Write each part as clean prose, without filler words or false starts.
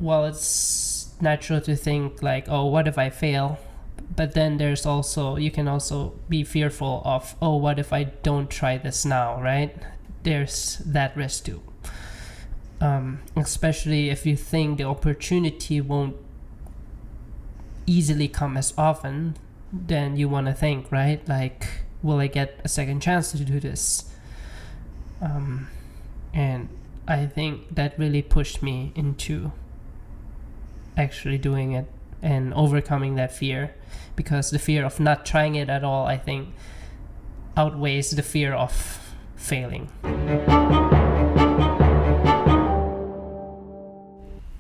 well, it's natural to think like, oh, what if I fail? But then you can also be fearful of, oh, what if I don't try this now, right? There's that risk too. Especially if you think the opportunity won't easily come as often, then you want to think, right? Like, will I get a second chance to do this? And I think that really pushed me into actually doing it and overcoming that fear, because the fear of not trying it at all, I think, outweighs the fear of failing.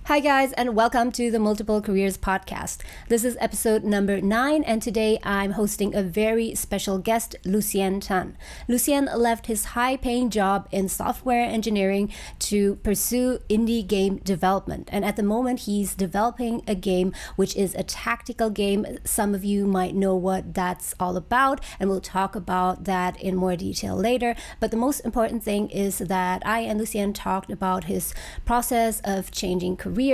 Hi guys, and welcome to the Multiple Careers Podcast. This is episode number 9, and today I'm hosting a very special guest, Lu Sien Tan. Lu Sien left his high-paying job in software engineering to pursue indie game development. And at the moment, he's developing a game which is a tactical game. Some of you might know what that's all about, and we'll talk about that in more detail later. But the most important thing is that I and Lu Sien talked about his process of changing careers,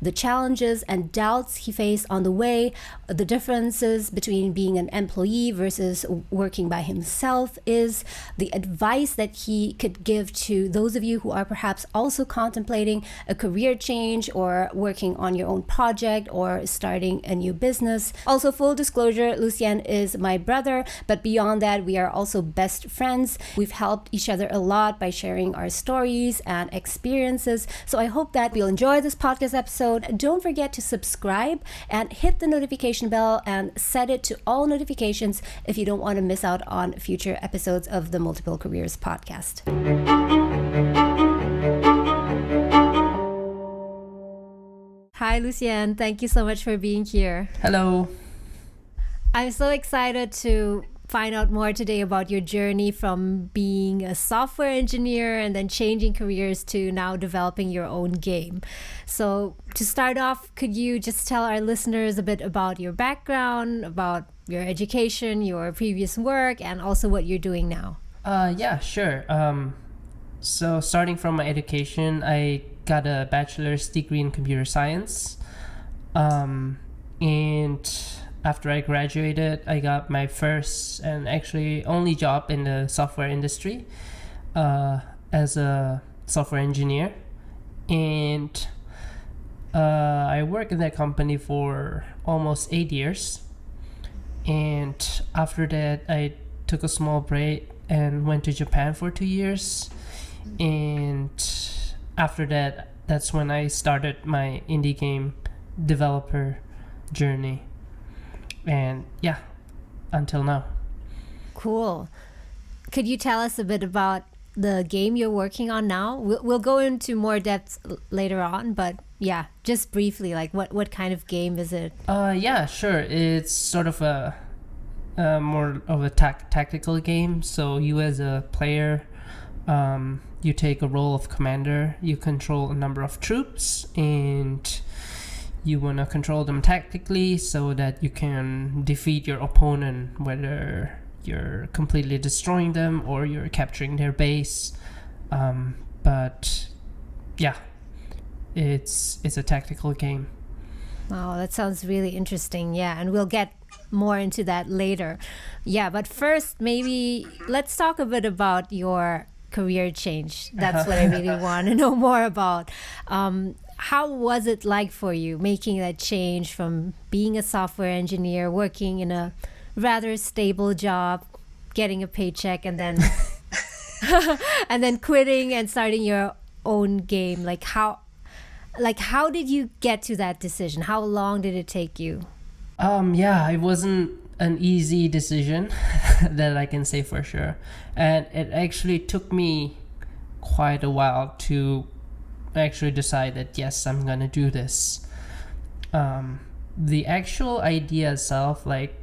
the challenges and doubts he faced on the way, the differences between being an employee versus working by himself, is the advice that he could give to those of you who are perhaps also contemplating a career change or working on your own project or starting a new business. Also, full disclosure, Lu Sien is my brother, but beyond that, we are also best friends. We've helped each other a lot by sharing our stories and experiences. So I hope that you'll enjoy this podcast episode. Don't forget to subscribe and hit the notification bell and set it to all notifications if you don't want to miss out on future episodes of the Multiple Careers Podcast. Hi, Lu Sien. Thank you so much for being here. Hello. I'm so excited to find out more today about your journey from being a software engineer and then changing careers to now developing your own game. So to start off, could you just tell our listeners a bit about your background, about your education, your previous work, and also what you're doing now? Yeah, sure. So starting from my education, I got a bachelor's degree in computer science. And after I graduated, I got my first and actually only job in the software industry as a software engineer. And I worked in that company for almost 8 years. And after that, I took a small break and went to Japan for 2 years. And after that, that's when I started my indie game developer journey. And yeah, until now. Cool. Could you tell us a bit about the game you're working on now? We'll go into more depth later on, but yeah, just briefly, like what kind of game is it? Yeah, sure. It's sort of a more of a tactical game. So you as a player, you take a role of commander. You control a number of troops, and you want to control them tactically so that you can defeat your opponent, whether you're completely destroying them or you're capturing their base. But yeah, it's a tactical game. Wow, that sounds really interesting. Yeah, and we'll get more into that later. Yeah, but first, maybe let's talk a bit about your career change. That's what I really want to know more about. How was it like for you making that change from being a software engineer, working in a rather stable job, getting a paycheck, and then and then quitting and starting your own game? Like how did you get to that decision? How long did it take you? Yeah, it wasn't an easy decision that I can say for sure. And it actually took me quite a while to actually decide that yes, I'm gonna do this. The actual idea itself, like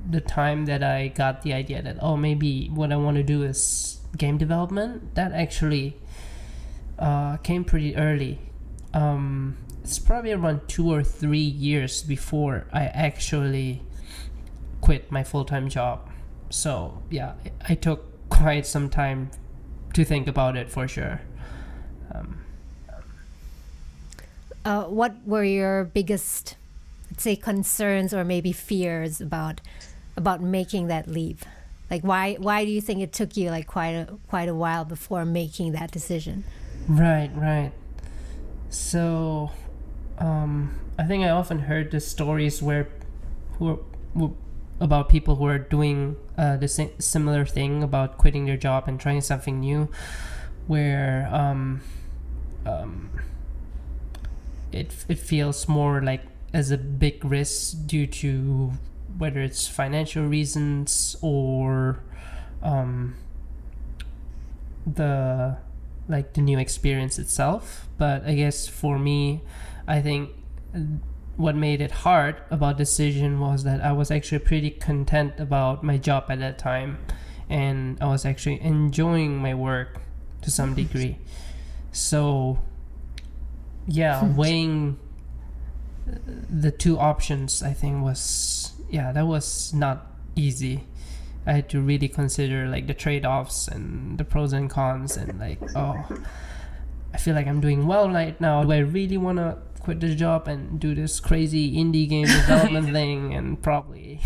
the time that I got the idea that maybe what I want to do is game development, that actually came pretty early. It's probably around 2 or 3 years before I actually quit my full-time job. So yeah, I took quite some time to think about it for sure. what were your biggest, let's say, concerns or maybe fears about making that leap? Like, why do you think it took you like quite a while before making that decision? Right. So, I think I often heard the stories about people who are doing the similar thing about quitting their job and trying something new, where it feels more like as a big risk due to whether it's financial reasons or the new experience itself. But I guess for me, I think what made it hard about decision was that I was actually pretty content about my job at that time, and I was actually enjoying my work to some degree. So weighing the two options, I think that was not easy. I had to really consider like the trade-offs and the pros and cons, and like, I feel like I'm doing well right now. Do I really want to quit the job and do this crazy indie game development thing and probably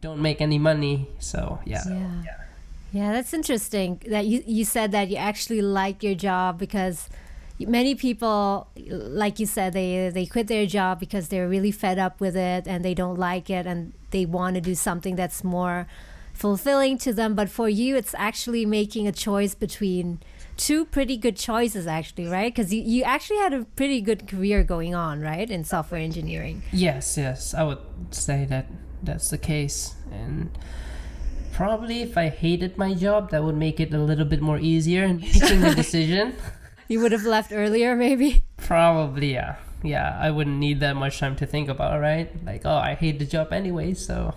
don't make any money? So yeah, that's interesting that you said that you actually liked your job, because many people, like you said, they quit their job because they're really fed up with it and they don't like it and they want to do something that's more fulfilling to them. But for you, it's actually making a choice between two pretty good choices, actually, right? Because you actually had a pretty good career going on, right, in software engineering. Yes, I would say that that's the case. And probably if I hated my job, that would make it a little bit more easier in making the decision. You would have left earlier, maybe? Probably, yeah. Yeah, I wouldn't need that much time to think about it, right? Like, I hate the job anyway, so.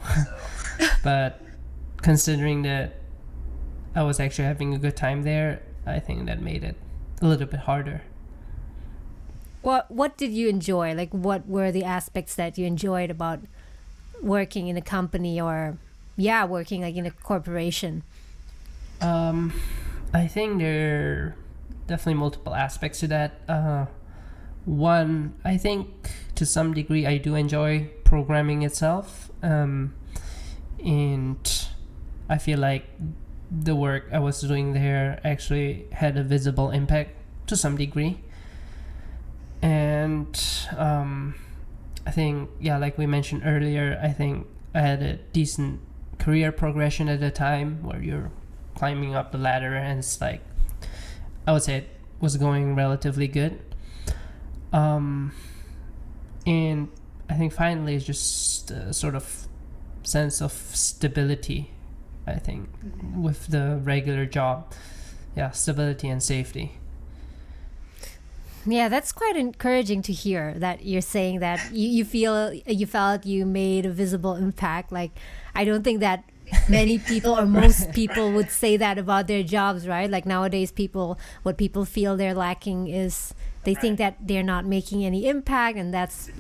But considering that I was actually having a good time there, I think that made it a little bit harder. What did you enjoy? Like, what were the aspects that you enjoyed about working in a company or, working like in a corporation? I think there are definitely multiple aspects to that. One, I think to some degree I do enjoy programming itself, and I feel like the work I was doing there actually had a visible impact to some degree. And I think, like we mentioned earlier, I think I had a decent career progression at the time where you're climbing up the ladder, and it's like, I would say it was going relatively good. And I think finally it's just a sort of sense of stability, I think, with the regular job. Stability and safety. Yeah, that's quite encouraging to hear that you're saying that you felt you made a visible impact. Like, I don't think that many people or most people would say that about their jobs, right? Like nowadays, what people feel they're lacking is they think that they're not making any impact, and that's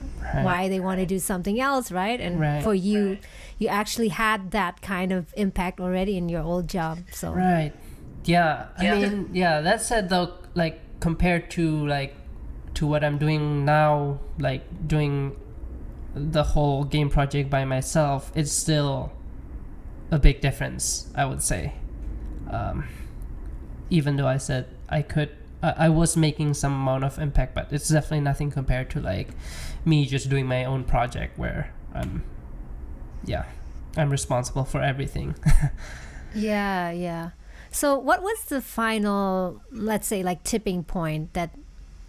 why they want to do something else, right? And for you, you actually had that kind of impact already in your old job. So I mean, that said though, like compared to what I'm doing now, like doing the whole game project by myself, it's still a big difference, I would say. Even though I said I was making some amount of impact, but it's definitely nothing compared to like me just doing my own project where I'm responsible for everything. Yeah. So what was the final, let's say, like tipping point that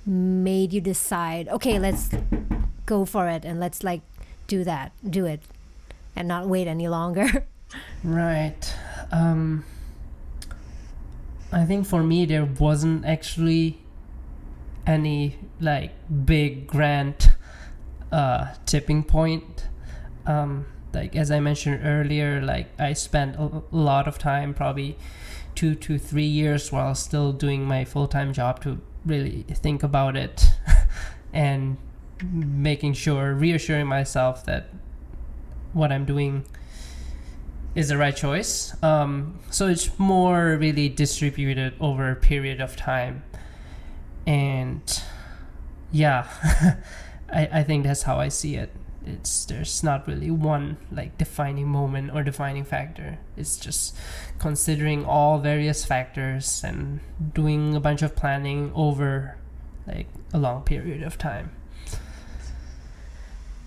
made you decide, okay, let's go for it and let's like do it and not wait any longer? Right. I think for me there wasn't actually any like big grand tipping point. Like as I mentioned earlier, like I spent a lot of time, probably 2 to 3 years, while still doing my full-time job to really think about it and reassuring myself that what I'm doing is the right choice. So it's more really distributed over a period of time. And yeah, I think that's how I see it. There's not really one like defining moment or defining factor. It's just considering all various factors and doing a bunch of planning over like a long period of time.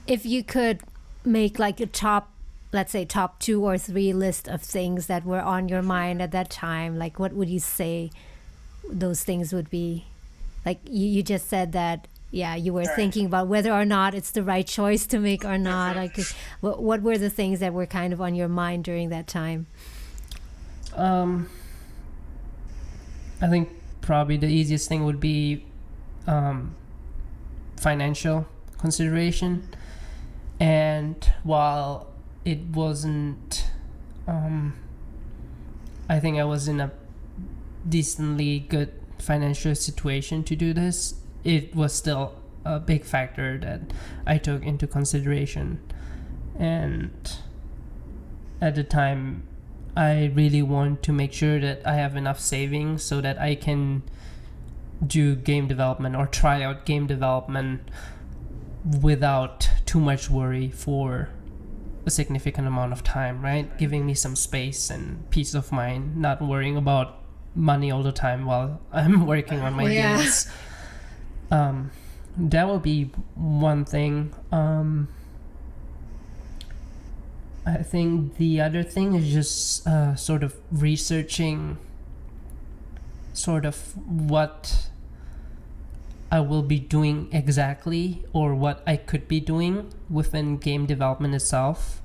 If you could make like a top, let's say top 2 or 3 list of things that were on your mind at that time, like what would you say those things would be? Like you just said that, yeah, you were thinking about whether or not it's the right choice to make or not. Like, what were the things that were kind of on your mind during that time? I think probably the easiest thing would be financial consideration. And while it wasn't, I think I was in a decently good financial situation to do this, it was still a big factor that I took into consideration. And at the time, I really want to make sure that I have enough savings so that I can do game development or try out game development without too much worry for a significant amount of time, right? Giving me some space and peace of mind, not worrying about money all the time while I'm working on my games. That would be one thing. I think the other thing is just sort of researching sort of what I will be doing exactly, or what I could be doing within game development itself.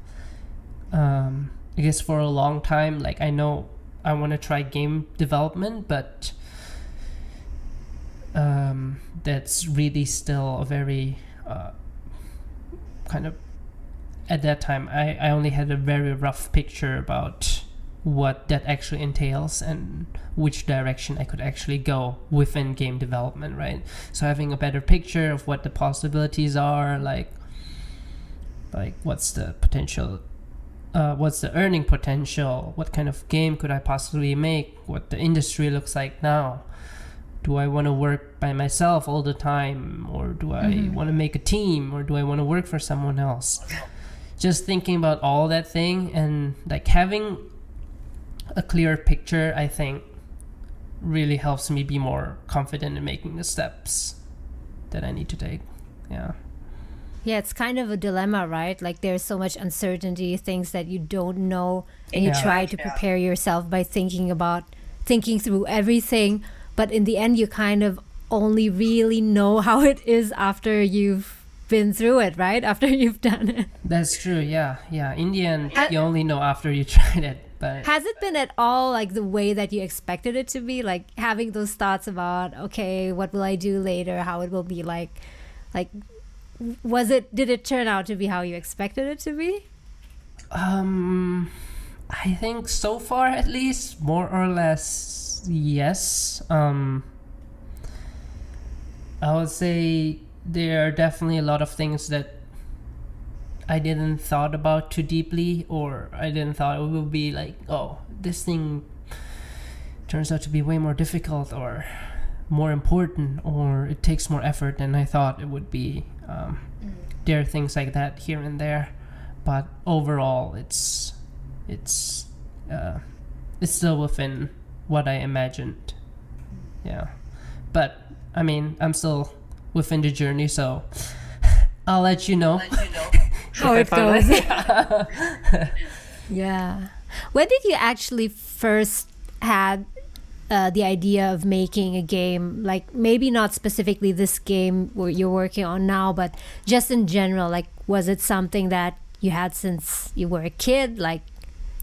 I guess for a long time, like I know I want to try game development, but that's really still a very kind of, at that time I only had a very rough picture about what that actually entails and which direction I could actually go within game development, right? So having a better picture of what the possibilities are, like what's the potential, what's the earning potential, what kind of game could I possibly make, what the industry looks like now. Do I want to work by myself all the time, or do I want to make a team, or do I want to work for someone else? Just thinking about all that thing and like having a clear picture, I think really helps me be more confident in making the steps that I need to take. Yeah, it's kind of a dilemma, right? Like there's so much uncertainty, things that you don't know, and you try to prepare yourself by thinking through everything, but in the end you kind of only really know how it is after you've been through it, right? After you've done it. That's true. Yeah. In the end, you only know after you tried it. But has it been at all like the way that you expected it to be? Like having those thoughts about, okay, what will I do later? How it will be like did it turn out to be how you expected it to be? I think so far, at least, more or less, yes. I would say there are definitely a lot of things that I didn't thought about too deeply, or I didn't thought it would be like, oh, this thing turns out to be way more difficult or more important, or it takes more effort than I thought it would be. There are things like that here and there, but overall it's still within what I imagined. Yeah, but I mean, I'm still within the journey, so I'll let you know how it goes. Yeah. When did you actually first had the idea of making a game? Like maybe not specifically this game where you're working on now, but just in general, like was it something that you had since you were a kid, like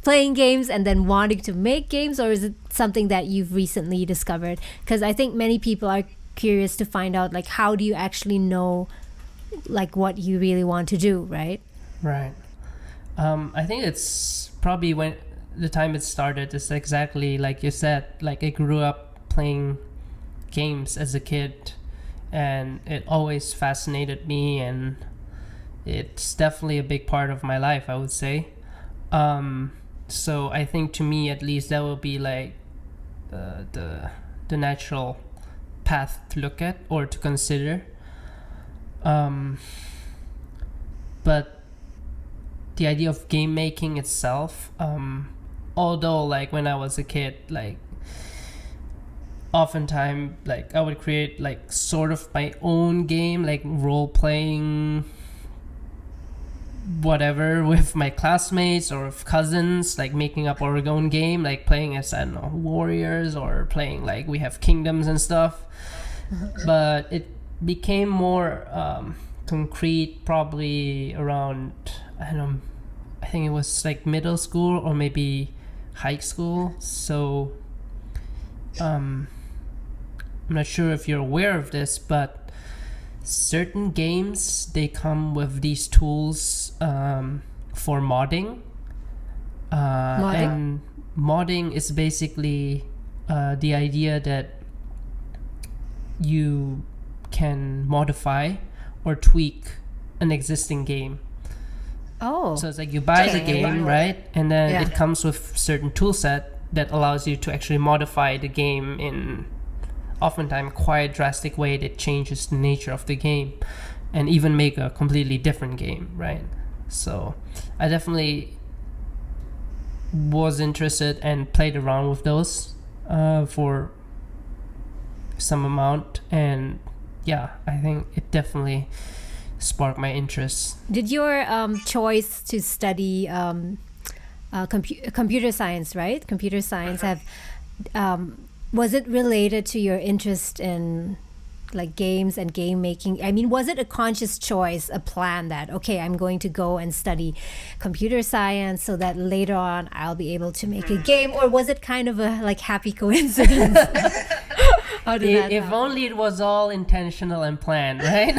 playing games and then wanting to make games, or is it something that you've recently discovered? Because I think many people are curious to find out, like, how do you actually know like what you really want to do, right? I think it's probably when the time it started is exactly like you said. Like I grew up playing games as a kid, and it always fascinated me, and it's definitely a big part of my life, I would say. So I think to me, at least, that will be like the natural path to look at or to consider. But the idea of game making itself, although like when I was a kid, like oftentimes like I would create like sort of my own game, like role playing whatever with my classmates or with cousins, like making up our own game, like playing as, I don't know, warriors, or playing like we have kingdoms and stuff. But it became more concrete probably around, I don't know, I think it was like middle school or maybe high school. So I'm not sure if you're aware of this, but certain games, they come with these tools for modding. And modding is basically the idea that you can modify or tweak an existing game. Oh. So it's like you buy the game, right? And then Yeah. it comes with certain tool set that allows you to actually modify the game in oftentimes quite drastic way that changes the nature of the game, and even make a completely different game, right? So I definitely was interested and played around with those for some amount, and yeah, I think it definitely sparked my interest. Did your choice to study computer science, right? Computer science have was it related to your interest in like games and game making? I mean, was it a conscious choice, a plan that, okay, I'm going to go and study computer science so that later on I'll be able to make a game? Or was it kind of a like happy coincidence? How did that If happen? only it was all intentional and planned, right?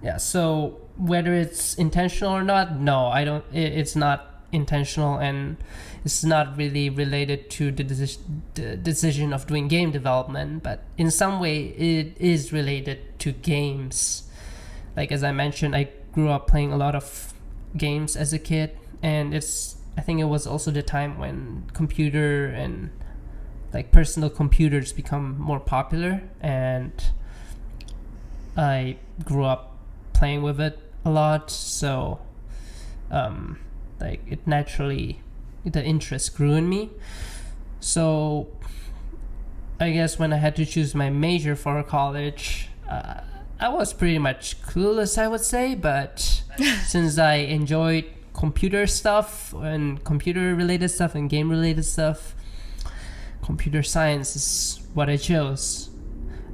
Yeah, so whether it's intentional or not, no, I don't. It's not intentional, and it's not really related to the decision of doing game development, but in some way it is related to games. Like as I mentioned, I grew up playing a lot of games as a kid, and I think it was also the time when computer and like personal computers become more popular, and I grew up playing with it a lot. So like it naturally, the interest grew in me. So I guess when I had to choose my major for college, I was pretty much clueless, I would say, but since I enjoyed computer stuff and computer related stuff and game related stuff, computer science is what I chose.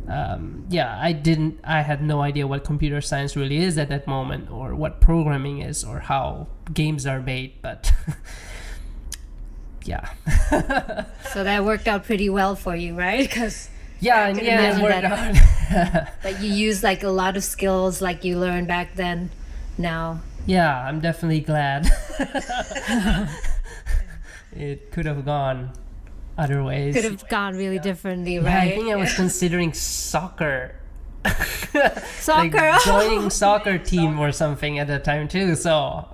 I had no idea what computer science really is at that moment, or what programming is, or how games are made, but yeah. So that worked out pretty well for you, right? Because Yeah, and can yeah, it imagine worked that. out. but you use like a lot of skills like you learned back then now. Yeah, I'm definitely glad. It could have gone other ways. Could have gone really differently, Yeah, right? I think I was considering soccer. Soccer. Like joining soccer team or something at that time too. So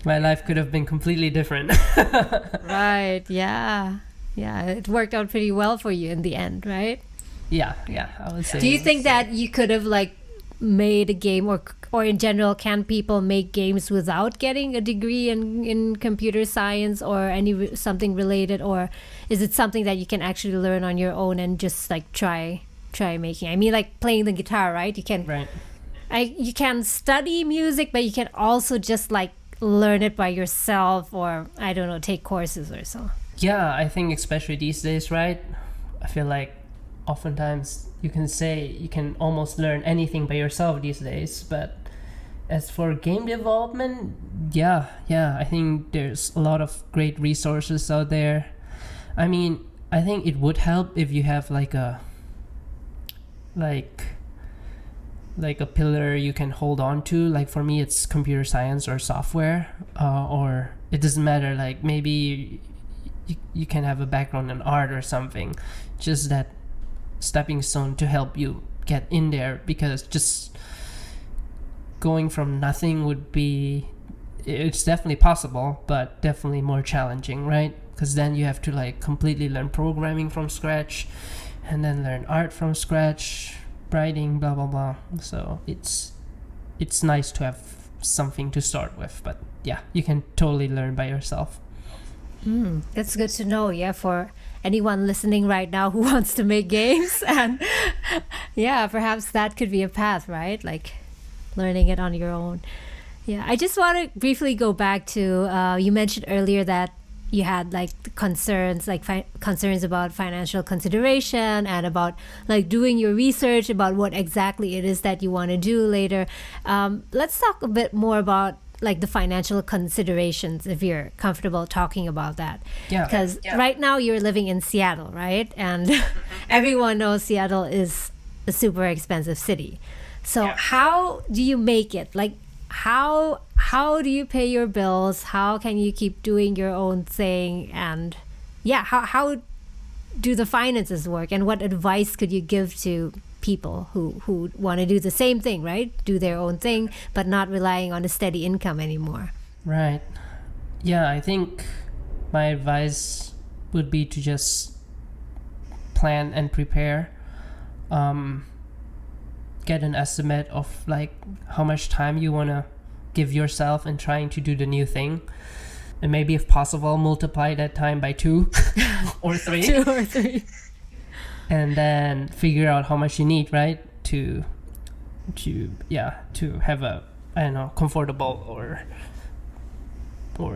my life could have been completely different. Right, yeah. Yeah, it worked out pretty well for you in the end, right? Yeah, I would say. Do you think that you could have like made a game, or in general, can people make games without getting a degree in computer science or something related, or is it something that you can actually learn on your own and just like try making? I mean, like playing the guitar, right? You can Right. you can study music, but you can also just like learn it by yourself, or I don't know, take courses or so. Yeah, I think especially these days, right? I feel like oftentimes you can say you can almost learn anything by yourself these days, but as for game development, yeah, I think there's a lot of great resources out there. I mean, I think it would help if you have like a pillar you can hold on to. Like for me, it's computer science or software, or it doesn't matter. Like maybe you can have a background in art or something. Just that stepping stone to help you get in there, because just going from nothing it's definitely possible, but definitely more challenging, right? Because then you have to like completely learn programming from scratch, and then learn art from scratch, writing, blah blah blah. So it's nice to have something to start with, but yeah, you can totally learn by yourself. That's good to know. Yeah, for anyone listening right now who wants to make games, and yeah, perhaps that could be a path, right? Like learning it on your own. Yeah, I just want to briefly go back to you mentioned earlier that you had like concerns, like concerns about financial consideration and about like doing your research about what exactly it is that you want to do later. Let's talk a bit more about like the financial considerations, if you're comfortable talking about that. Yeah. Because right now you're living in Seattle, right? And everyone knows Seattle is a super expensive city. So how do you make it? Like how do you pay your bills? How can you keep doing your own thing? And yeah, how do the finances work? And what advice could you give to people who want to do the same thing, right? Do their own thing, but not relying on a steady income anymore. Right. Yeah, I think my advice would be to just plan and prepare. Get an estimate of like how much time you want to give yourself in trying to do the new thing. And maybe if possible, multiply that time by 2 or 3. 2 or 3. And then figure out how much you need, right? To have a, I don't know, comfortable or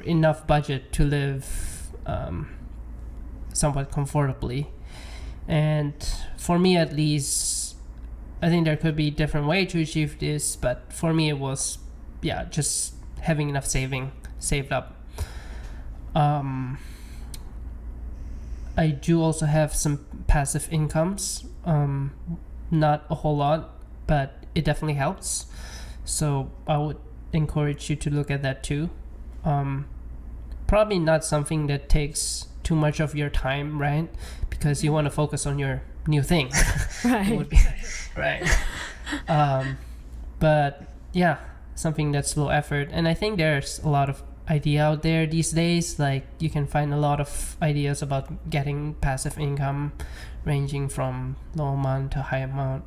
enough budget to live somewhat comfortably. And for me at least, I think there could be different way to achieve this, but for me it was just having enough saved up. I do also have some passive incomes, not a whole lot, but it definitely helps. So I would encourage you to look at that too. Probably not something that takes too much of your time, right? Because you want to focus on your new thing. Right. It would be, right. But yeah, something that's low effort. And I think there's a lot of idea out there these days. Like you can find a lot of ideas about getting passive income ranging from low amount to high amount.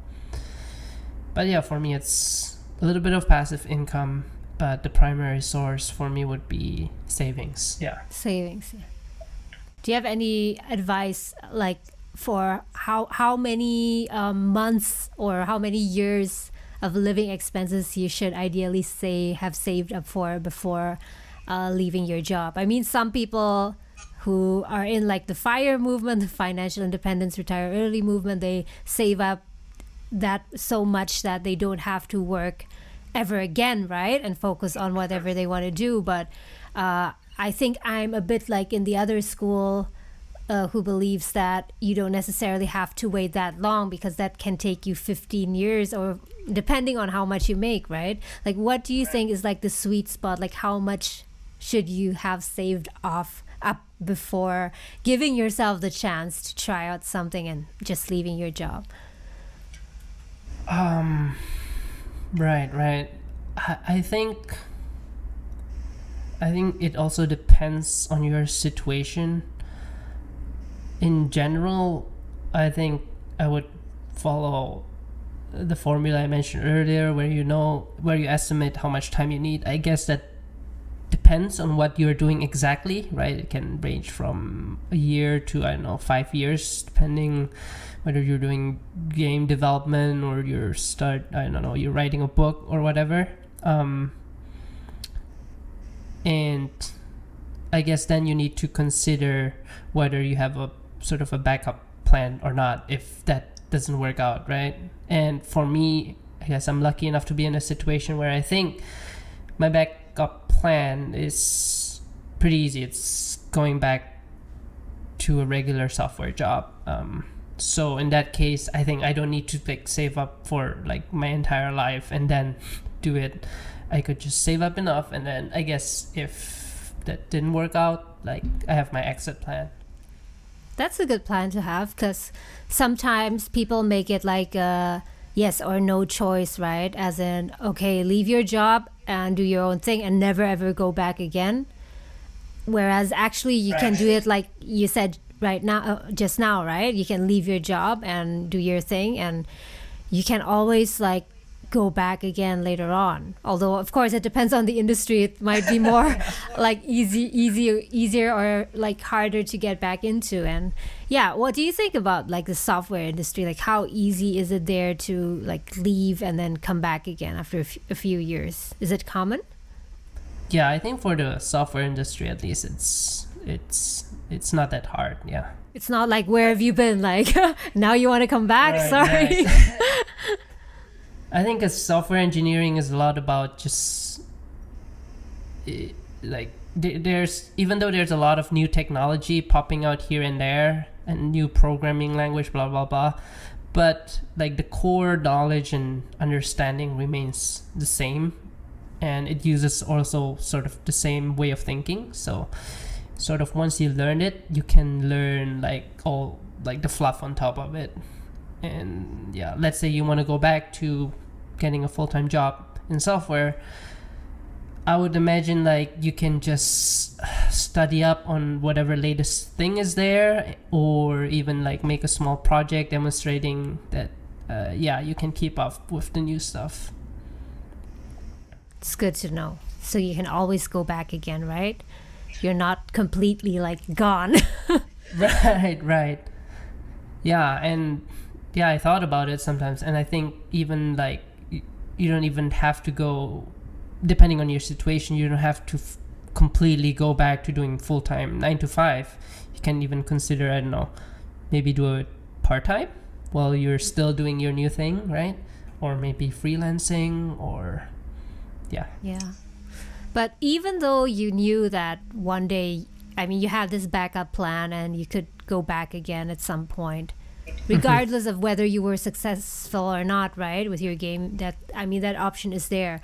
But yeah, for me it's a little bit of passive income, but the primary source for me would be savings. Savings. Do you have any advice like for how many months or how many years of living expenses you should ideally have saved up for before leaving your job? I mean, some people who are in like the FIRE movement, the financial independence, retire early movement, they save up that so much that they don't have to work ever again, right? And focus on whatever they want to do. But I think I'm a bit like in the other school who believes that you don't necessarily have to wait that long, because that can take you 15 years or depending on how much you make, right? Like what do you think is like the sweet spot? Like how much should you have saved up before giving yourself the chance to try out something and just leaving your job? Right. I think it also depends on your situation. In general, I think I would follow the formula I mentioned earlier, where you estimate how much time you need. I guess that depends on what you're doing exactly, right? It can range from a year to, I don't know, 5 years, depending whether you're doing game development or you're writing a book or whatever. And I guess then you need to consider whether you have a sort of a backup plan or not if that doesn't work out, right? And for me, I guess I'm lucky enough to be in a situation where I think my backup plan is pretty easy. It's going back to a regular software job. So in that case, I think I don't need to save up for like my entire life and then do it. I could just save up enough, and then I guess if that didn't work out, like I have my exit plan. That's a good plan to have, because sometimes people make it like a yes or no choice, right? As in, okay, leave your job and do your own thing and never ever go back again. Whereas actually you can do it like you said, right now, just now, right? You can leave your job and do your thing, and you can always like go back again later on. Although, of course, it depends on the industry. It might be more like easier, or like harder to get back into. And yeah, what do you think about like the software industry? Like, how easy is it there to like leave and then come back again after a few years? Is it common? Yeah, I think for the software industry, at least, it's not that hard. Yeah. It's not like, where have you been? Like, now you want to come back? Right, Sorry. right. I think as software engineering is a lot about just like there's, even though there's a lot of new technology popping out here and there and new programming language, blah blah blah, but like the core knowledge and understanding remains the same, and it uses also sort of the same way of thinking. So sort of once you learn it, you can learn like all like the fluff on top of it. And yeah, let's say you want to go back to getting a full-time job in software, I would imagine like you can just study up on whatever latest thing is there, or even like make a small project demonstrating that you can keep up with the new stuff. It's good to know. So you can always go back again, right? You're not completely like gone. Right. Yeah, and yeah, I thought about it sometimes, and I think even like you don't even have to go, depending on your situation, you don't have to completely go back to doing full-time 9 to 5. You can even consider, I don't know, maybe do it part-time while you're still doing your new thing, right? Or maybe freelancing, or yeah. But even though you knew that one day, I mean, you have this backup plan and you could go back again at some point, regardless of whether you were successful or not, right, with your game, that option is there.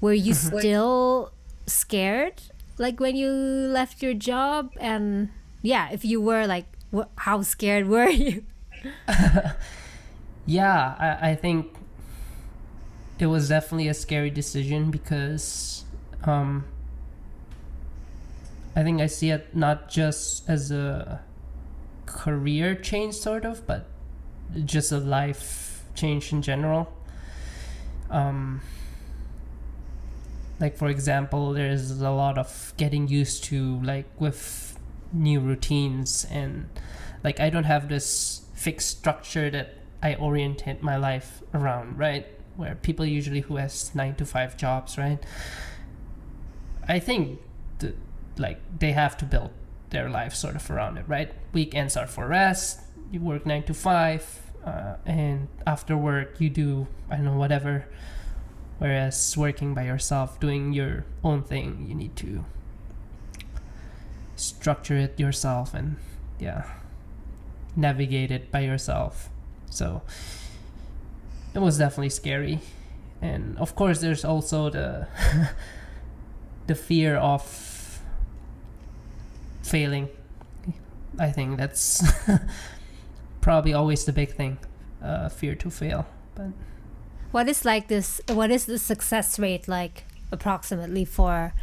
Were you still scared, like when you left your job? And yeah, if you were, like, how scared were you? Yeah, I think it was definitely a scary decision, because I think I see it not just as a career change sort of, but just a life change in general. Like for example, there's a lot of getting used to, like, with new routines, and like I don't have this fixed structure that I orientate my life around, right? Where people usually who has 9 to 5 jobs, right? I think like they have to build their life sort of around it, right? Weekends are for rest. You work 9 to 5, and after work you do, I don't know, whatever. Whereas working by yourself, doing your own thing, you need to structure it yourself and navigate it by yourself. So it was definitely scary. And of course there's also the the fear of failing. I think that's probably always the big thing, fear to fail. But what is the success rate like approximately for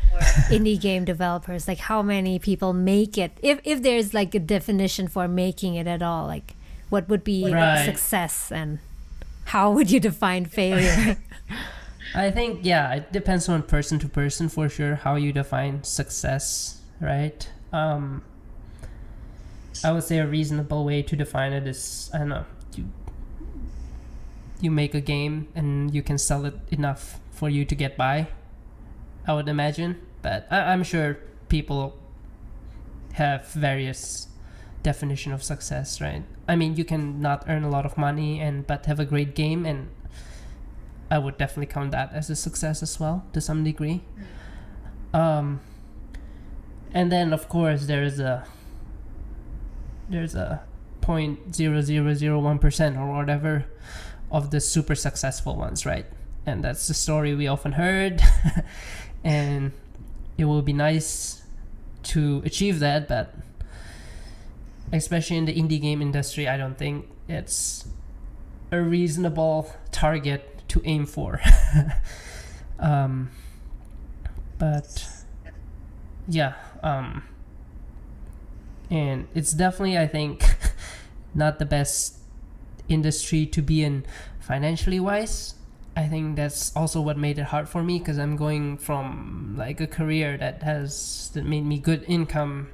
indie game developers? Like, how many people make it, if there's like a definition for making it at all? Like, what would be success, and how would you define failure? I think it depends on person to person for sure how you define success, right? I would say a reasonable way to define it is, I don't know, you make a game and you can sell it enough for you to get by, I would imagine. But I'm sure people have various definition of success, right? I mean, you can not earn a lot of money but have a great game, and I would definitely count that as a success as well to some degree. And then of course there's a 0.0001% or whatever of the super successful ones, right? And that's the story we often heard. And it will be nice to achieve that, but especially in the indie game industry, I don't think it's a reasonable target to aim for. But And it's definitely, I think, not the best industry to be in financially wise. I think that's also what made it hard for me, because I'm going from like a career that made me good income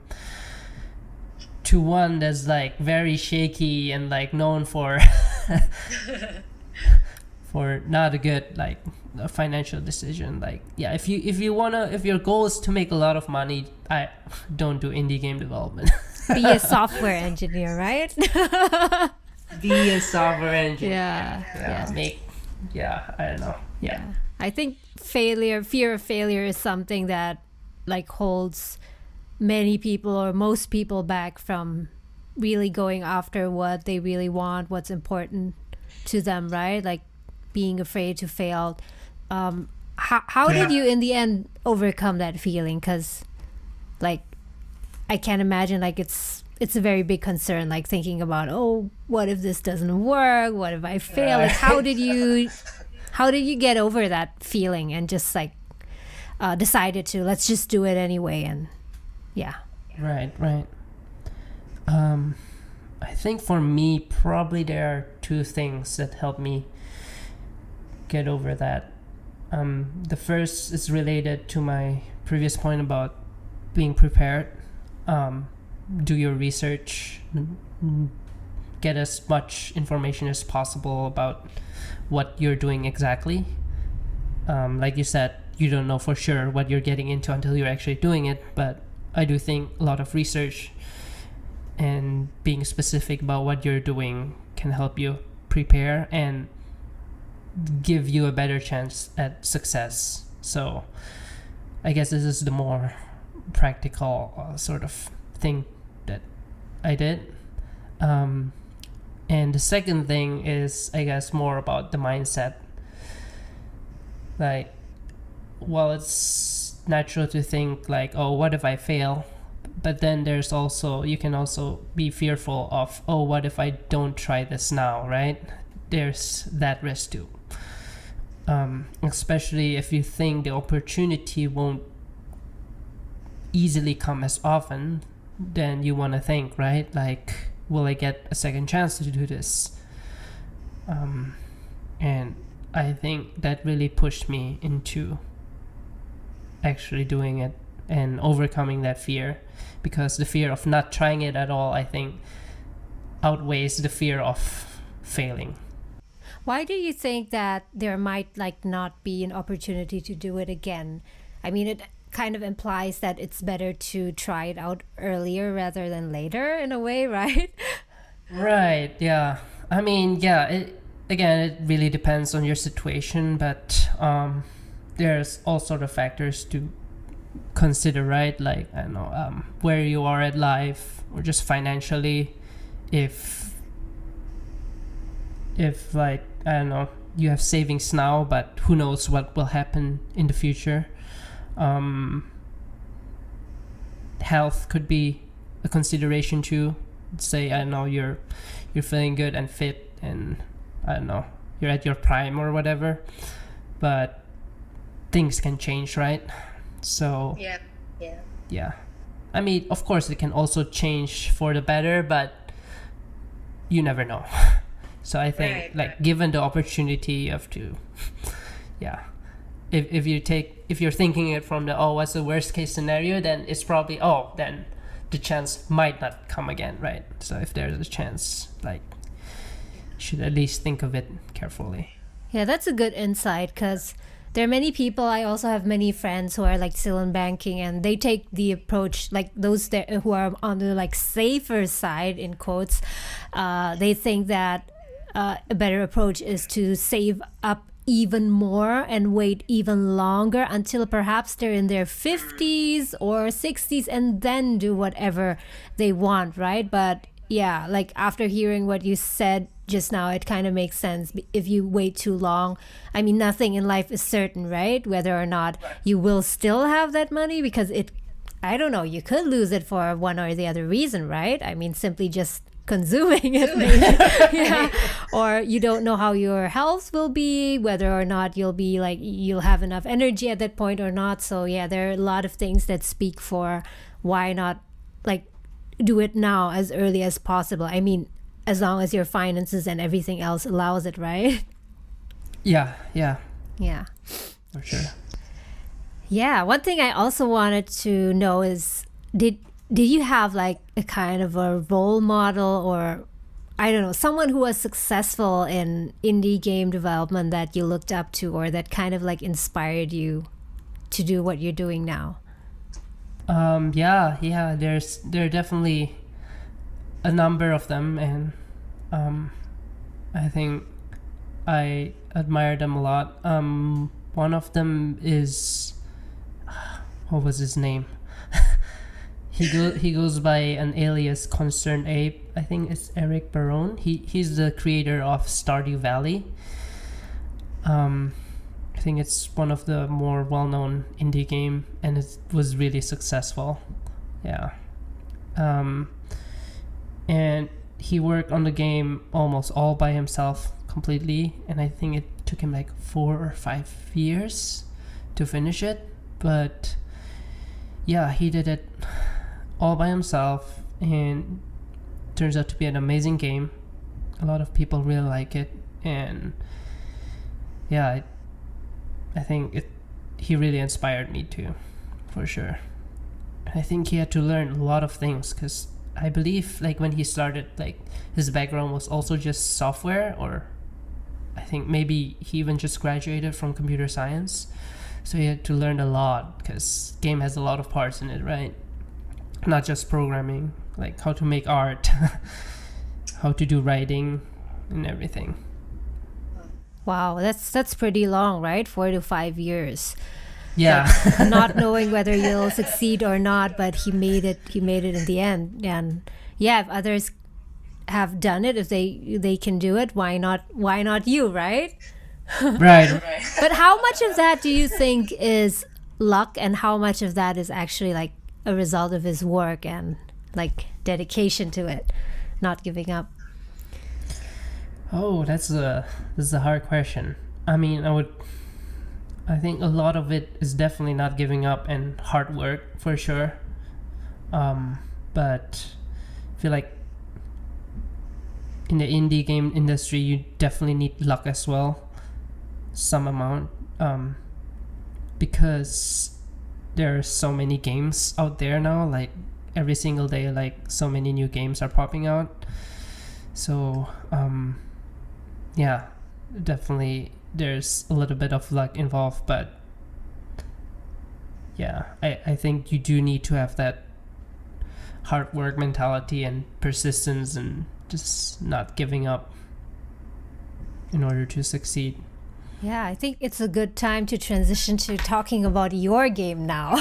to one that's like very shaky and like known for for not a good like a financial decision. Like, yeah, if your goal is to make a lot of money, I don't do indie game development. Be a software engineer, right? Be a software engineer. I don't know. Yeah. I think fear of failure is something that like holds many people or most people back from really going after what they really want, what's important to them, right? Like being afraid to fail. How did you in the end overcome that feeling? Because like I can't imagine, like it's a very big concern, like thinking about, oh, what if this doesn't work? What if I fail? Like, how did you get over that feeling and just like decided to let's just do it anyway? And yeah. Right. I think for me, probably there are two things that help me get over that. The first is related to my previous point about being prepared. Do your research, get as much information as possible about what you're doing exactly. Like you said, you don't know for sure what you're getting into until you're actually doing it, but I do think a lot of research and being specific about what you're doing can help you prepare and give you a better chance at success. So I guess this is the more practical sort of thing that I did. And the second thing is, I guess, more about the mindset. Like, well, it's natural to think like, oh, what if I fail? But then there's also, you can also be fearful of, oh, what if I don't try this now, right? There's that risk too. Especially if you think the opportunity won't easily come as often, then you want to think, right? Like, will I get a second chance to do this? And I think that really pushed me into actually doing it and overcoming that fear, because the fear of not trying it at all, I think, outweighs the fear of failing. Why do you think that there might like not be an opportunity to do it again? I mean, it kind of implies that it's better to try it out earlier rather than later in a way, right? Right, yeah. I mean, yeah, it really depends on your situation, but there's all sort of factors to consider, right? Like, I don't know, where you are at life, or just financially. If like, I don't know, you have savings now, but who knows what will happen in the future. Health could be a consideration too. Say, I don't know, you're feeling good and fit, and I don't know, you're at your prime or whatever, but things can change, right? So yeah. I mean, of course it can also change for the better, but you never know. So I think given the opportunity, you have to if you're thinking it from the, oh, what's the worst case scenario, then it's probably, oh, then the chance might not come again, right? So if there's a chance, like, you should at least think of it carefully. Yeah, that's a good insight, because there are many people, I also have many friends who are like still in banking, and they take the approach, like those who are on the like safer side in quotes, they think that a better approach is to save up even more and wait even longer until perhaps they're in their 50s or 60s and then do whatever they want, right? But yeah, like after hearing what you said just now, it kind of makes sense. If you wait too long, I mean, nothing in life is certain, right? Whether or not you will still have that money, because I don't know, you could lose it for one or the other reason, right? I mean, simply just consuming it maybe. Yeah. Or you don't know how your health will be, whether or not you'll have enough energy at that point or not. So yeah, there are a lot of things that speak for why not like do it now as early as possible. I mean, as long as your finances and everything else allows it, right? Yeah, Yeah. for sure. Yeah. One thing I also wanted to know is, did you have like a kind of a role model, or I don't know, someone who was successful in indie game development that you looked up to, or that kind of like inspired you to do what you're doing now? Yeah. There are definitely a number of them, and I think I admire them a lot. One of them is, what was his name? He goes by an alias Concerned Ape. I think it's Eric Barone. He's the creator of Stardew Valley. I think it's one of the more well-known indie game, and it was really successful. Yeah. And he worked on the game almost all by himself completely, and I think it took him like 4 or 5 years to finish it. But yeah, he did it all by himself, and turns out to be an amazing game. A lot of people really like it, and yeah, I think he really inspired me too, for sure. I think he had to learn a lot of things, because I believe like when he started, like his background was also just software, or I think maybe he even just graduated from computer science. So he had to learn a lot, because game has a lot of parts in it, right? Not just programming, like how to make art, how to do writing and everything. Wow, that's pretty long, right? 4 to 5 years. Yeah. Not knowing whether you'll succeed or not, but he made it in the end. And yeah, if others have done it, if they can do it, why not you, right? Right. But how much of that do you think is luck, and how much of that is actually like a result of his work and like dedication to it, not giving up? Oh, that's a hard question. I mean, I think a lot of it is definitely not giving up and hard work, for sure. But I feel like in the indie game industry, you definitely need luck as well, some amount, because there are so many games out there now. Like every single day, like so many new games are popping out. So yeah, definitely there's a little bit of luck involved, but yeah, I think you do need to have that hard work mentality and persistence, and just not giving up in order to succeed. Yeah, I think it's a good time to transition to talking about your game now.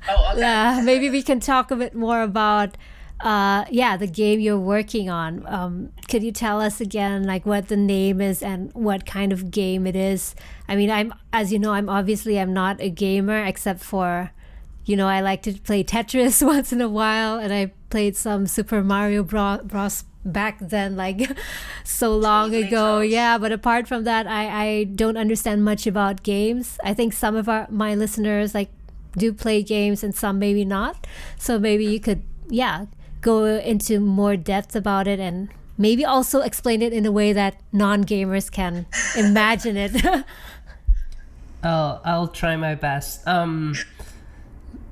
Oh, okay. Maybe we can talk a bit more about the game you're working on. Could you tell us again, like what the name is and what kind of game it is? I mean, as you know, I'm not a gamer, except for, I like to play Tetris once in a while, and I played some Super Mario Bros. Back then, like so long ago. Yeah, but apart from that, I don't understand much about games. I think some of my listeners like do play games, and some maybe not. So maybe you could, go into more depth about it, and maybe also explain it in a way that non-gamers can imagine it. I'll try my best.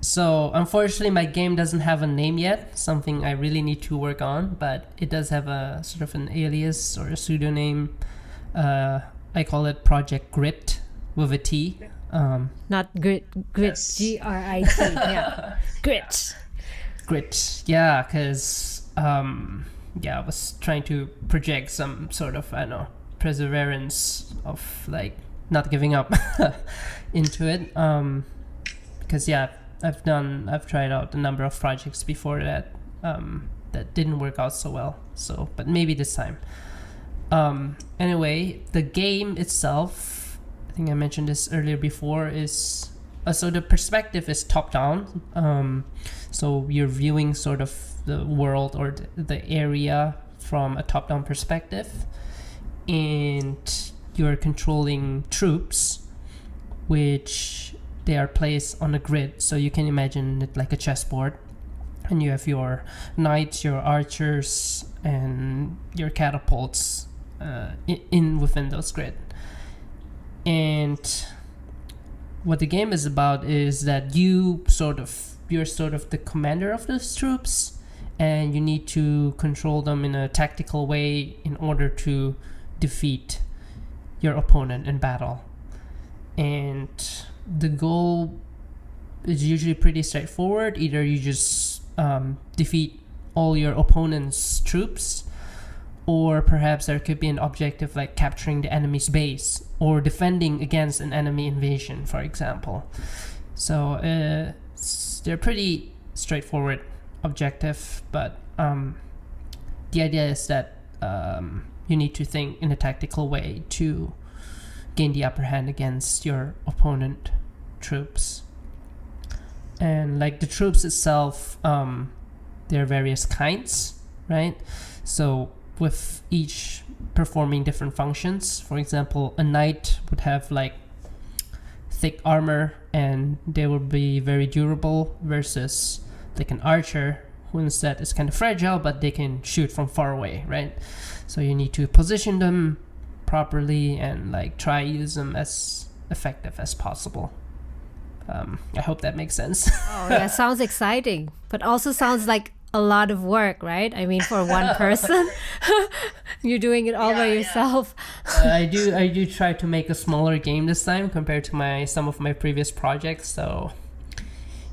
So unfortunately, my game doesn't have a name yet, something I really need to work on, but it does have a sort of an alias or a pseudonym. I call it Project Grit with a T. Not grit, Yes. Grit. Yeah, Grit, yeah, because I was trying to project some sort of, I don't know, perseverance of like not giving up into it. Because I've tried out a number of projects before that that didn't work out so well. So, but maybe this time. Anyway, the game itself, I think I mentioned this earlier before, is so the perspective is top down. So you're viewing sort of the world or the area from a top down perspective, and you're controlling troops, which they are placed on a grid. So you can imagine it like a chessboard. and you have your knights, your archers, and your catapults within those grid. And what the game is about is that you're sort of the commander of those troops, and you need to control them in a tactical way in order to defeat your opponent in battle. And the goal is usually pretty straightforward. Either you just defeat all your opponent's troops, or perhaps there could be an objective like capturing the enemy's base or defending against an enemy invasion, for example. So they're pretty straightforward objective, but the idea is that you need to think in a tactical way to gain the upper hand against your opponent troops. And like the troops itself, there are various kinds, right? So with each performing different functions. For example, a knight would have like thick armor and they will be very durable, versus like an archer who instead is kind of fragile but they can shoot from far away, right? So you need to position them properly and like try use them as effective as possible. I hope that makes sense. Oh, that sounds exciting, but also sounds like a lot of work, right? I mean, for one person, you're doing it all by yourself. I do try to make a smaller game this time compared to some of my previous projects. So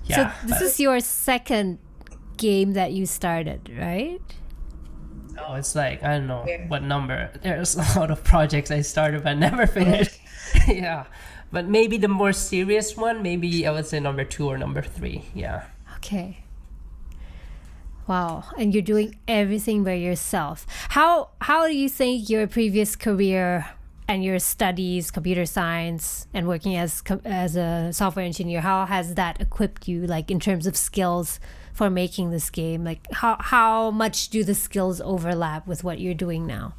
yeah. So this is your second game that you started, right? Oh, it's like, I don't know what number. There's a lot of projects I started but never finished. Yeah. But maybe the more serious one, maybe I would say number 2 or number 3. Yeah. Okay. Wow. And you're doing everything by yourself. How do you think your previous career and your studies, computer science, and working as a software engineer, how has that equipped you, like in terms of skills for making this game? Like how much do the skills overlap with what you're doing now?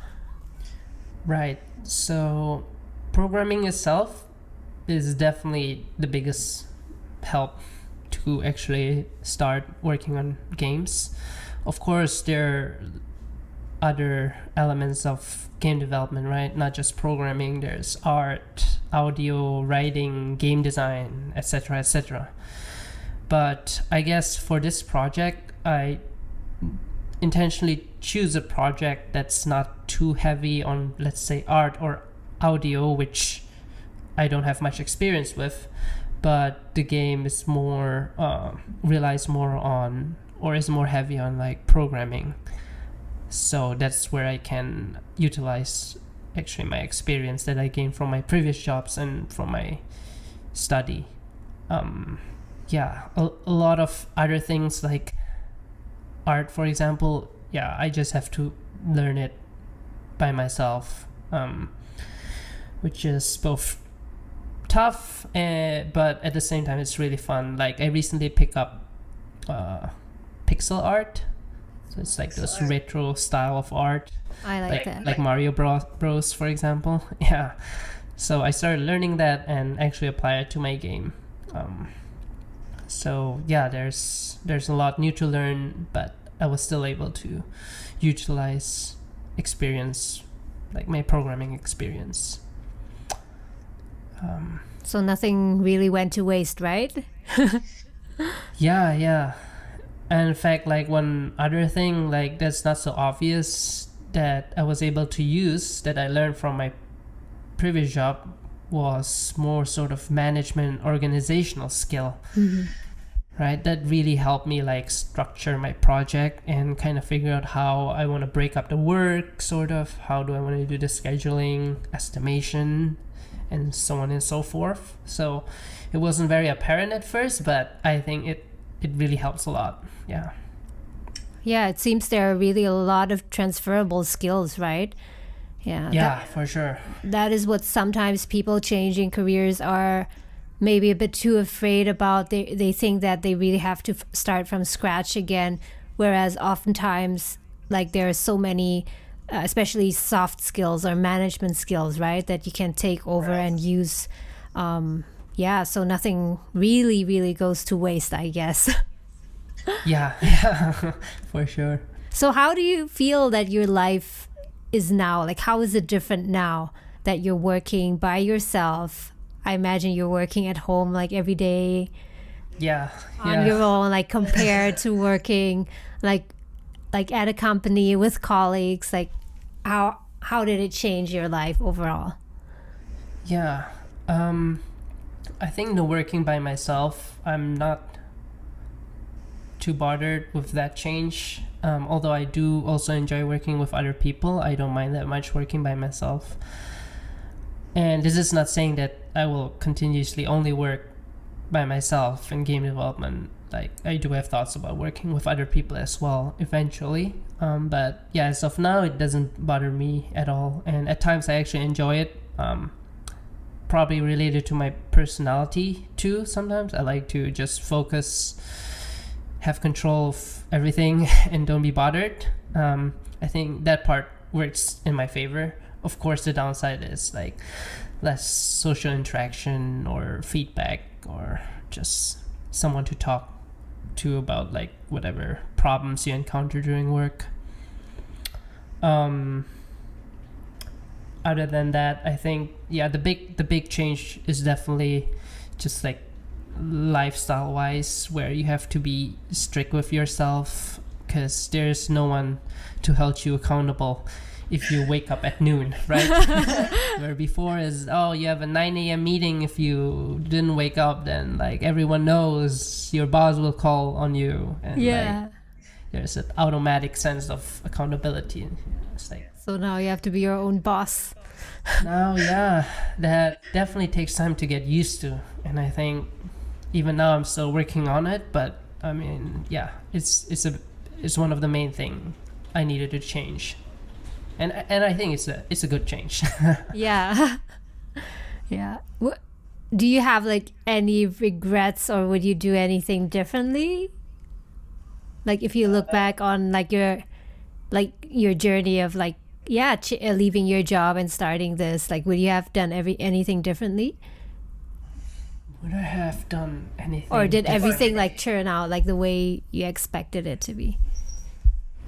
Right. So programming itself is definitely the biggest help to actually start working on games. Of course, there are other elements of game development, right? Not just programming. There's art, audio, writing, game design, etc., etc. But I guess for this project, I intentionally choose a project that's not too heavy on, let's say, art or audio, which I don't have much experience with, but the game is more relies more on, or is more heavy on, like programming. So that's where I can utilize actually my experience that I gained from my previous jobs and from my study. A lot of other things like art, for example, I just have to learn it by myself, which is both tough, but at the same time it's really fun. Like I recently picked up pixel art, so it's like this retro style of art. I like that. Like Mario Bros, for example. Yeah, so I started learning that and actually apply it to my game. So yeah, there's a lot new to learn, but I was still able to utilize experience, like my programming experience. So nothing really went to waste, right? Yeah. And in fact, like one other thing, like that's not so obvious that I was able to use that I learned from my previous job was more sort of management organizational skill. Mm-hmm. Right? That really helped me like structure my project and kind of figure out how I want to break up the work, sort of. How do I want to do the scheduling, estimation, and so on and so forth. So it wasn't very apparent at first, but I think it really helps a lot. Yeah. Yeah, it seems there are really a lot of transferable skills, right? Yeah, for sure. That is what sometimes people changing careers are maybe a bit too afraid about. They think that they really have to start from scratch again, whereas oftentimes like there are so many especially soft skills or management skills, right, that you can take over and use. So nothing really goes to waste, I guess. Yeah, for sure. So how do you feel that your life is now? Like, how is it different now that you're working by yourself? I imagine you're working at home like every day Yeah, on your own, like compared to working like at a company with colleagues. Like, how did it change your life overall? Yeah. I think the working by myself, I'm not too bothered with that change. Although I do also enjoy working with other people, I don't mind that much working by myself. And this is not saying that I will continuously only work by myself in game development. Like, I do have thoughts about working with other people as well eventually. But yeah, as of now, it doesn't bother me at all. And at times I actually enjoy it. Probably related to my personality too. Sometimes I like to just focus, have control of everything, and don't be bothered. I think that part works in my favor. Of course, the downside is like less social interaction or feedback or just someone to talk to about like whatever problems you encounter during work. Other than that, I think the big change is definitely just like lifestyle wise, where you have to be strict with yourself because there's no one to hold you accountable if you wake up at noon, right? Where before is, oh, you have a 9 a.m. meeting. If you didn't wake up, then like everyone knows, your boss will call on you, and like there's an automatic sense of accountability. It's like, so now you have to be your own boss. now, yeah, that definitely takes time to get used to, and I think even now I'm still working on it. But I mean, yeah, it's one of the main thing I needed to change, and I think it's a good change. Yeah. Yeah. Do you have like any regrets, or would you do anything differently? Like if you look back on like your journey of like leaving your job and starting this, like would you have done anything differently? Would I have done anything? Or did everything like turn out like the way you expected it to be?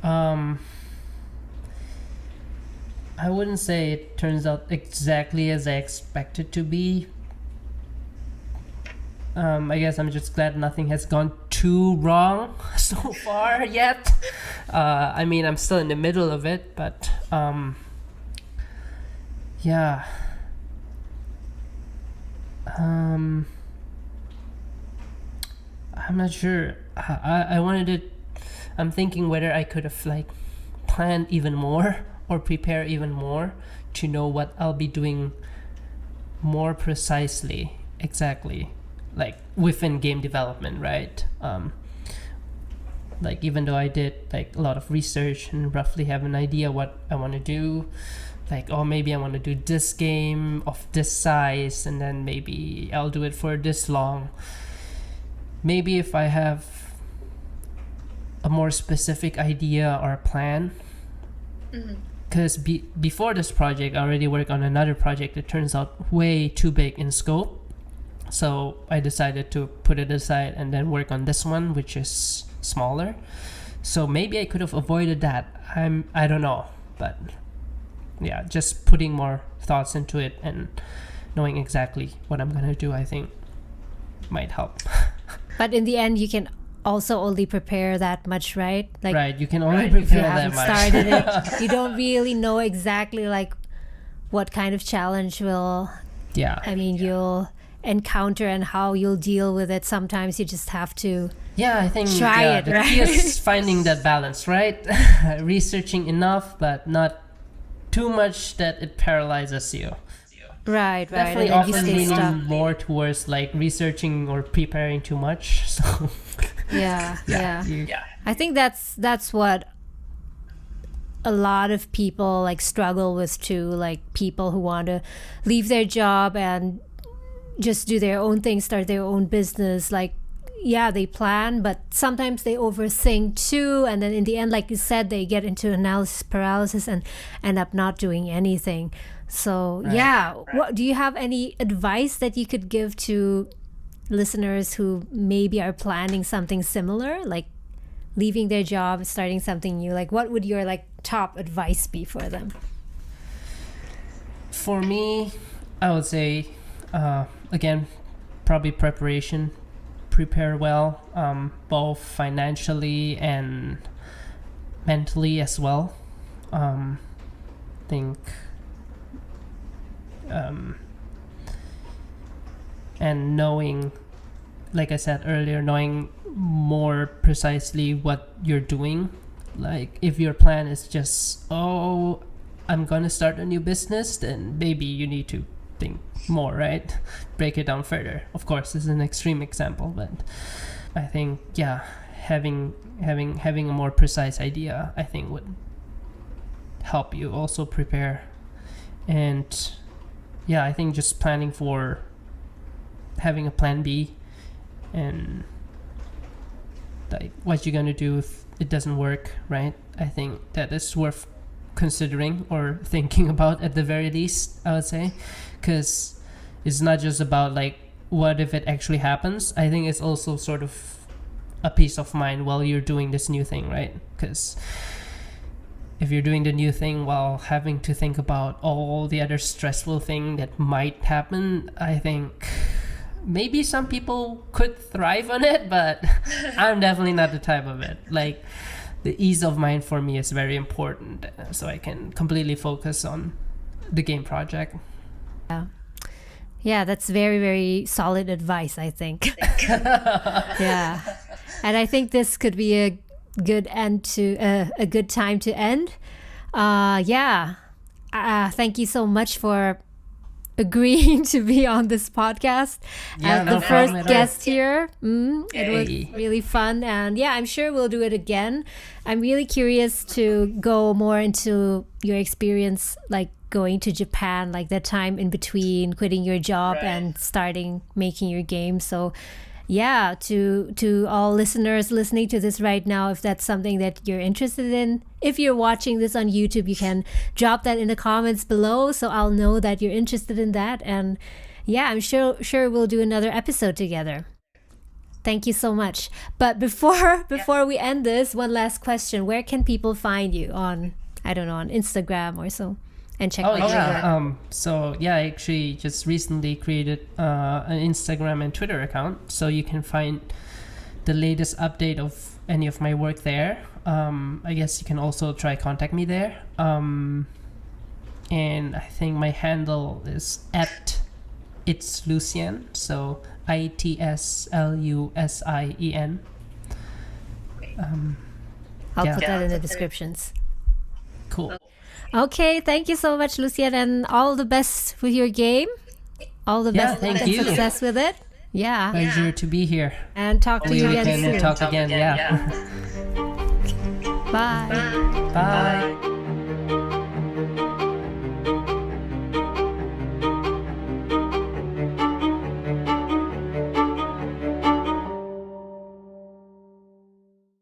I wouldn't say it turns out exactly as I expected to be. I guess I'm just glad nothing has gone too wrong so far yet. I mean, I'm still in the middle of it, but yeah. I'm not sure. I wanted it. I'm thinking whether I could have like planned even more or prepare even more to know what I'll be doing more precisely, exactly, like within game development, right? Like even though I did like a lot of research and roughly have an idea what I want to do, like, oh, maybe I want to do this game of this size, and then maybe I'll do it for this long. Maybe if I have a more specific idea or plan, because before this project I already worked on another project that turns out way too big in scope, so I decided to put it aside and then work on this one, which is smaller. So maybe I could have avoided that. I don't know, but yeah, just putting more thoughts into it and knowing exactly what I'm gonna do, I think might help. But in the end, you can also only prepare that much, right? Like, right, you can only if you prepare that haven't much. started it, you don't really know exactly like what kind of challenge you'll encounter and how you'll deal with it. Sometimes you just have to I think try it, the right? key is finding that balance, right? Researching enough but not too much that it paralyzes you. Right. Definitely And then you often stay leaning stuck. more towards like researching or preparing too much. So Yeah. yeah. I think that's what a lot of people like struggle with too, like people who want to leave their job and just do their own thing, start their own business. Like, yeah, they plan, but sometimes they overthink too, and then in the end, like you said, they get into analysis paralysis and end up not doing anything. So what do you have any advice that you could give to listeners who maybe are planning something similar, like leaving their job, starting something new? Like, what would your like top advice be for them? For me, I would say, again, probably preparation. Prepare well, both financially and mentally as well. Think and knowing, like I said earlier, knowing more precisely what you're doing. Like if your plan is just, oh, I'm gonna start a new business, then maybe you need to think more, right? Break it down further. Of course, this is an extreme example, but I think having a more precise idea, I think, would help you also prepare. And I think just planning for having a plan B, and like what you're gonna do if it doesn't work, right? I think that is worth considering or thinking about at the very least, I would say, because it's not just about like what if it actually happens. I think it's also sort of a peace of mind while you're doing this new thing, right? Because if you're doing the new thing while having to think about all the other stressful thing that might happen, I think maybe some people could thrive on it, but I'm definitely not the type of it. Like the ease of mind for me is very important, so I can completely focus on the game project. Yeah, that's very, very solid advice, I think. Yeah. And I think this could be a good end to a good time to end. Thank you so much for agreeing to be on this podcast as the first guest here. It was really fun, and I'm sure we'll do it again. I'm really curious to go more into your experience, like going to Japan, like that time in between quitting your job and starting making your game. So to all listeners listening to this right now, if that's something that you're interested in, if you're watching this on YouTube, you can drop that in the comments below so I'll know that you're interested in that. And I'm sure we'll do another episode together. Thank you so much. But before we end this, one last question. Where can people find you on, I don't know, on Instagram or so? And check out I actually just recently created an Instagram and Twitter account, so you can find the latest update of any of my work there. I guess you can also try contact me there. And I think my handle is @it's Lu Sien, so ITSLUSIEN. I'll put that in the descriptions. Cool. Okay, thank you so much, Lu Sien, and all the best with your game. All the best and success with it. Yeah. Pleasure to be here. And talk to you again soon. Talk again. Bye. Bye.